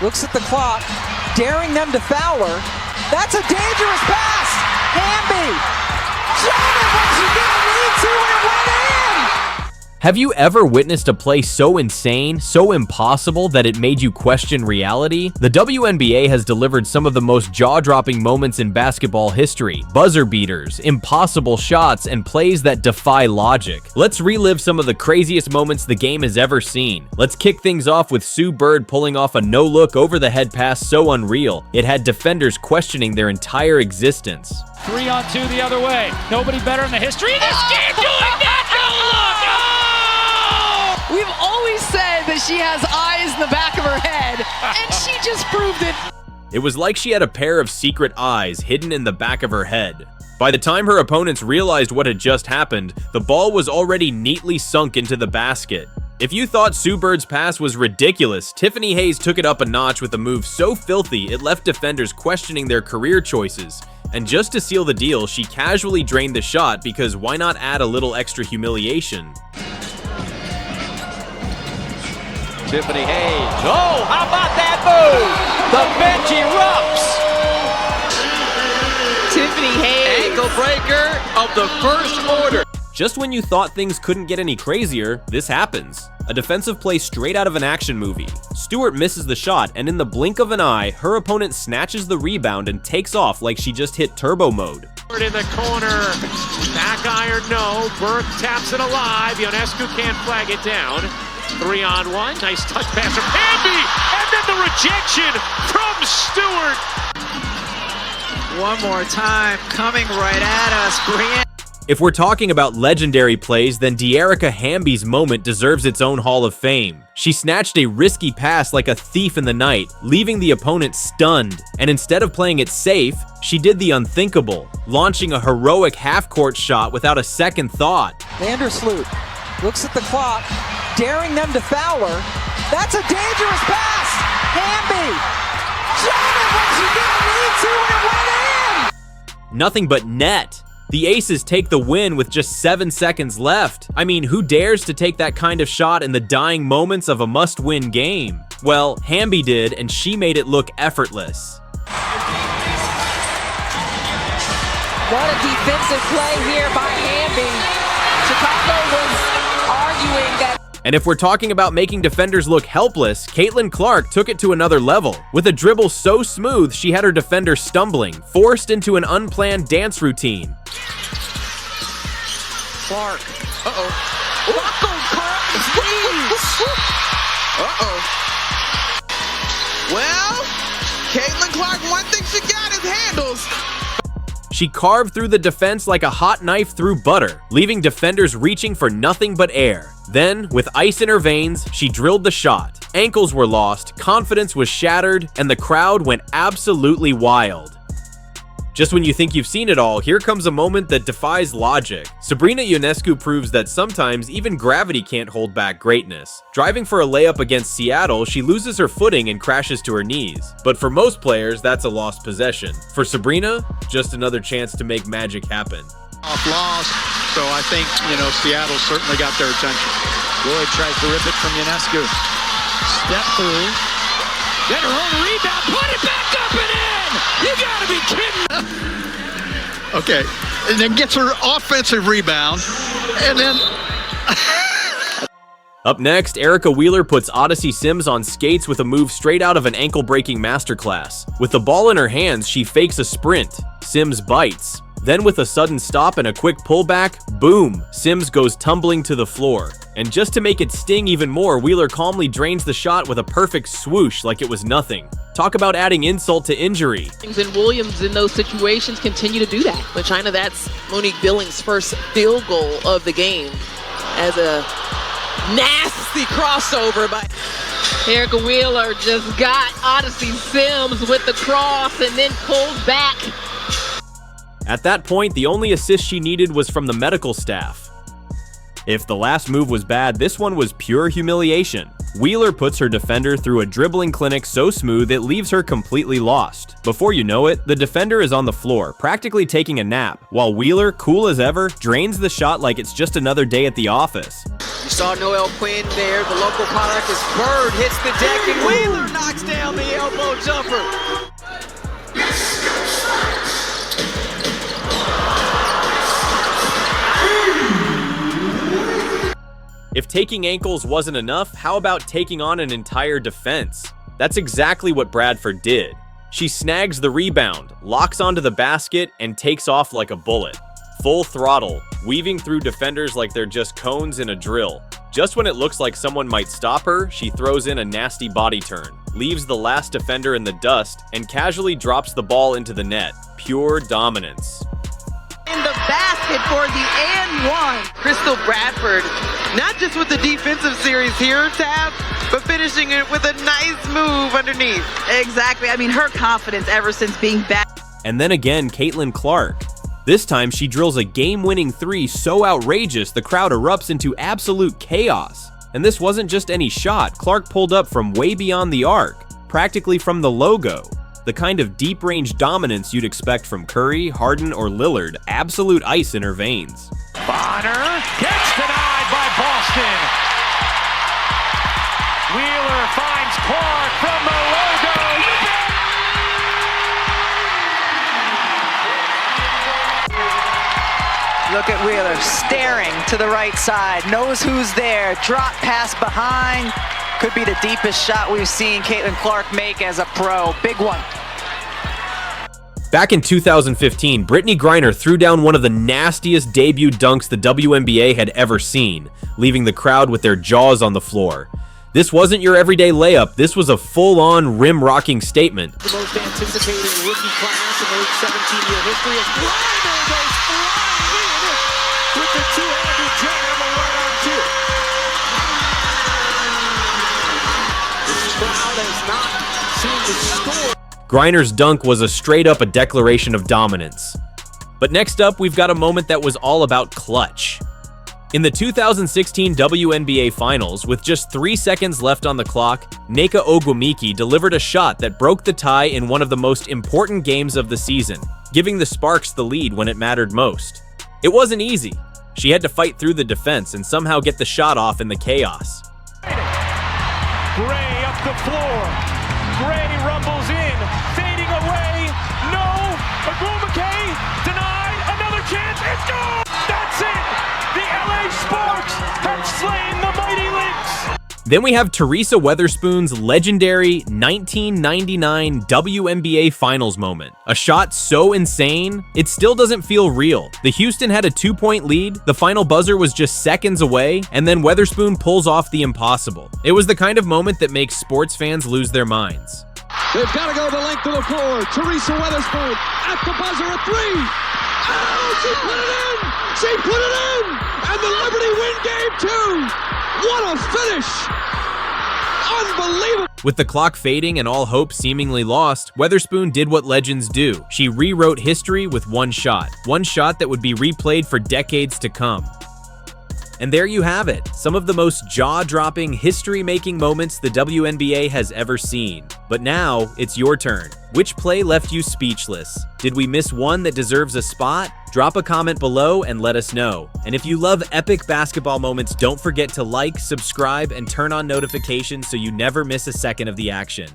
Looks at the clock, daring them to foul her. That's a dangerous pass! Hamby! Shot it when she didn't need to and it went in! Have you ever witnessed a play so insane, so impossible that it made you question reality? The WNBA has delivered some of the most jaw-dropping moments in basketball history. Buzzer beaters, impossible shots, and plays that defy logic. Let's relive some of the craziest moments the game has ever seen. Let's kick things off with Sue Bird pulling off a no-look over-the-head pass so unreal, it had defenders questioning their entire existence. 3-on-2 the other way. Nobody better in the history of this game doing that! No look! Oh! We've always said that she has eyes in the back of her head, and she just proved it. It was like she had a pair of secret eyes hidden in the back of her head. By the time her opponents realized what had just happened, the ball was already neatly sunk into the basket. If you thought Sue Bird's pass was ridiculous, Tiffany Hayes took it up a notch with a move so filthy it left defenders questioning their career choices. And just to seal the deal, she casually drained the shot because why not add a little extra humiliation? Tiffany Hayes. Oh, how about that move? The bench erupts. Tiffany Hayes. Ankle breaker of the first order. Just when you thought things couldn't get any crazier, this happens. A defensive play straight out of an action movie. Stewart misses the shot, and in the blink of an eye, her opponent snatches the rebound and takes off like she just hit turbo mode. In the corner, back iron, no. Burke taps it alive. Ionescu can't flag it down. 3-on-1, nice touch pass from Hamby, and then the rejection from Stewart. One more time, coming right at us, Breanna. If we're talking about legendary plays, then Dearica Hamby's moment deserves its own Hall of Fame. She snatched a risky pass like a thief in the night, leaving the opponent stunned. And instead of playing it safe, she did the unthinkable, launching a heroic half-court shot without a second thought. Vandersloot looks at the clock, daring them to foul her. That's a dangerous pass! Hamby! Shot it when she didn't need to and it went in! Nothing but net. The Aces take the win with just 7 seconds left. I mean, who dares to take that kind of shot in the dying moments of a must-win game? Well, Hamby did, and she made it look effortless. What a defensive play here by Hamby. Chicago was arguing that. And if we're talking about making defenders look helpless, Caitlin Clark took it to another level. With a dribble so smooth, she had her defender stumbling, forced into an unplanned dance routine. Clark. Uh-oh. Uh-oh. Well, Caitlin Clark, one thing she got is handles. She carved through the defense like a hot knife through butter, leaving defenders reaching for nothing but air. Then, with ice in her veins, she drilled the shot. Ankles were lost, confidence was shattered, and the crowd went absolutely wild. Just when you think you've seen it all, here comes a moment that defies logic. Sabrina Ionescu proves that sometimes even gravity can't hold back greatness. Driving for a layup against Seattle, she loses her footing and crashes to her knees. But for most players, that's a lost possession. For Sabrina, just another chance to make magic happen. Off loss, so I think, Seattle certainly got their attention. Lloyd tries to rip it from Ionescu. Step through. Then her own rebound, put it back up and in! You gotta be kidding! Okay, and then gets her offensive rebound, and then... Up next, Erica Wheeler puts Odyssey Sims on skates with a move straight out of an ankle-breaking masterclass. With the ball in her hands, she fakes a sprint. Sims bites. Then with a sudden stop and a quick pullback, boom, Sims goes tumbling to the floor. And just to make it sting even more, Wheeler calmly drains the shot with a perfect swoosh like it was nothing. Talk about adding insult to injury. And Williams in those situations continue to do that. But China, that's Monique Billings' first field goal of the game as a nasty crossover by Erica Wheeler. Just got Odyssey Sims with the cross and then pulled back. At that point, the only assist she needed was from the medical staff. If the last move was bad, this one was pure humiliation. Wheeler puts her defender through a dribbling clinic so smooth it leaves her completely lost. Before you know it, the defender is on the floor, practically taking a nap, while Wheeler, cool as ever, drains the shot like it's just another day at the office. You saw Noelle Quinn there, the local product is Bird hits the deck and Wheeler knocks down the elbow jumper. If taking ankles wasn't enough, how about taking on an entire defense? That's exactly what Bradford did. She snags the rebound, locks onto the basket, and takes off like a bullet. Full throttle, weaving through defenders like they're just cones in a drill. Just when it looks like someone might stop her, she throws in a nasty body turn, leaves the last defender in the dust, and casually drops the ball into the net. Pure dominance. In the basket for the and one. Crystal Bradford, not just with the defensive series here, Tab, but finishing it with a nice move underneath. Exactly. I mean, her confidence ever since being back. And then again, Caitlin Clark. This time, she drills a game-winning three so outrageous the crowd erupts into absolute chaos. And this wasn't just any shot. Clark pulled up from way beyond the arc, practically from the logo. The kind of deep-range dominance you'd expect from Curry, Harden, or Lillard. Absolute ice in her veins. Bonner gets denied by Boston. Wheeler finds Clark from the logo. Look at Wheeler staring to the right side, knows who's there, drop pass behind. Could be the deepest shot we've seen Caitlin Clark make as a pro. Big one. Back in 2015, Brittney Griner threw down one of the nastiest debut dunks the WNBA had ever seen, leaving the crowd with their jaws on the floor. This wasn't your everyday layup, this was a full-on rim-rocking statement. The most anticipated rookie class in the 17-year history of Griner goes flying in with the two-handed jam right on two. This crowd has not seen the score. Griner's dunk was a declaration of dominance. But next up, we've got a moment that was all about clutch. In the 2016 WNBA Finals, with just 3 seconds left on the clock, Nneka Ogwumike delivered a shot that broke the tie in one of the most important games of the season, giving the Sparks the lead when it mattered most. It wasn't easy. She had to fight through the defense and somehow get the shot off in the chaos. Gray up the floor. Gray rumbles in, fading away. No, Ogwumike denied. Another chance. It's gone. That's it. The LA Sparks have slain the Mighty Lynx. Then we have Teresa Weatherspoon's legendary 1999 WNBA Finals moment. A shot so insane, it still doesn't feel real. The Houston had a 2-point lead, the final buzzer was just seconds away, and then Weatherspoon pulls off the impossible. It was the kind of moment that makes sports fans lose their minds. They've got to go the length of the floor. Teresa Weatherspoon at the buzzer, a three. Oh, she put it in! She put it in! And the Liberty win game 2! What a finish! Unbelievable! With the clock fading and all hope seemingly lost, Weatherspoon did what legends do. She rewrote history with one shot that would be replayed for decades to come. And there you have it, some of the most jaw-dropping, history-making moments the WNBA has ever seen. But now, it's your turn. Which play left you speechless? Did we miss one that deserves a spot? Drop a comment below and let us know. And if you love epic basketball moments, don't forget to like, subscribe, and turn on notifications so you never miss a second of the action.